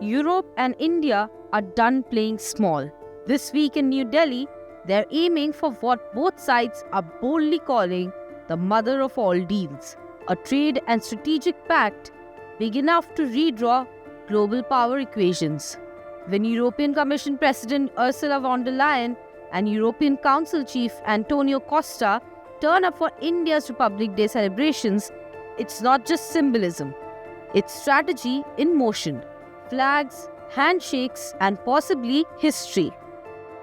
Europe and India are done playing small. This week in New Delhi, they're aiming for what both sides are boldly calling the mother of all deals, a trade and strategic pact big enough to redraw global power equations. When European Commission President Ursula von der Leyen and European Council Chief Antonio Costa turn up for India's Republic Day celebrations, it's not just symbolism, it's strategy in motion. Flags, handshakes, and possibly history.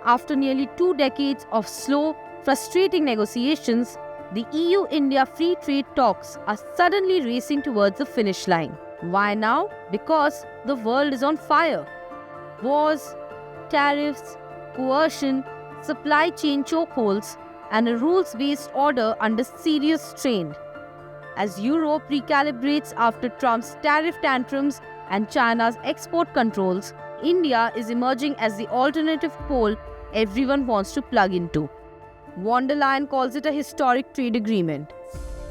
After nearly 2 decades of slow, frustrating negotiations, the EU-India free trade talks are suddenly racing towards the finish line. Why now? Because the world is on fire. Wars, tariffs, coercion, supply chain chokeholds, and a rules-based order under serious strain. As Europe recalibrates after Trump's tariff tantrums and China's export controls, India is emerging as the alternative pole everyone wants to plug into. Von der Leyen calls it a historic trade agreement.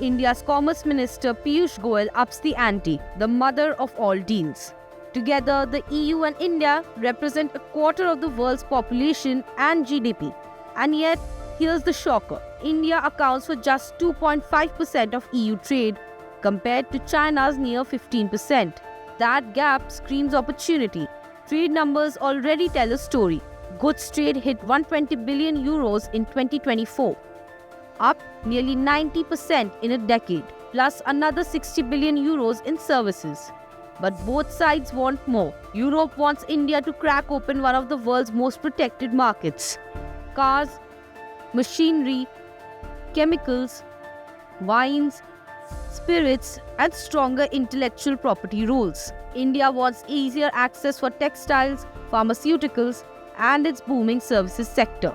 India's Commerce Minister Piyush Goyal ups the ante, the mother of all deals. Together, the EU and India represent a quarter of the world's population and GDP. And yet, here's the shocker. India accounts for just 2.5% of EU trade compared to China's near 15%. That gap screams opportunity. Trade numbers already tell a story. Goods trade hit 120 billion euros in 2024, up nearly 90% in a decade, plus another 60 billion euros in services. But both sides want more. Europe wants India to crack open one of the world's most protected markets. Cars, machinery, chemicals, wines, spirits, and stronger intellectual property rules. India wants easier access for textiles, pharmaceuticals, and its booming services sector.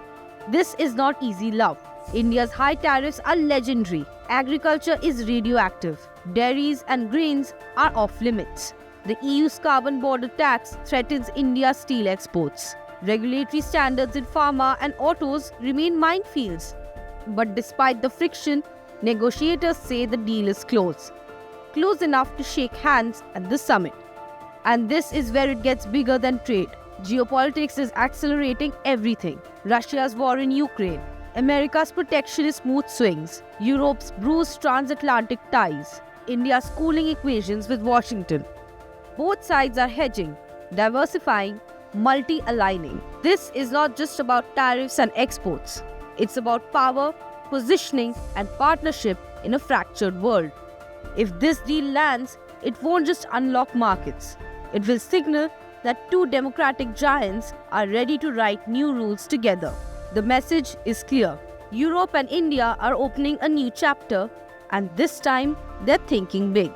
This is not easy love. India's high tariffs are legendary. Agriculture is radioactive. Dairies and grains are off limits. The EU's carbon border tax threatens India's steel exports. Regulatory standards in pharma and autos remain minefields. But despite the friction, negotiators say the deal is close. Close enough to shake hands at the summit. And this is where it gets bigger than trade. Geopolitics is accelerating everything. Russia's war in Ukraine, America's protectionist mood swings, Europe's bruised transatlantic ties, India's cooling equations with Washington. Both sides are hedging, diversifying, multi-aligning. This is not just about tariffs and exports. It's about power, positioning, and partnership in a fractured world. If this deal lands, it won't just unlock markets. It will signal that two democratic giants are ready to write new rules together. The message is clear. Europe and India are opening a new chapter, and this time they're thinking big.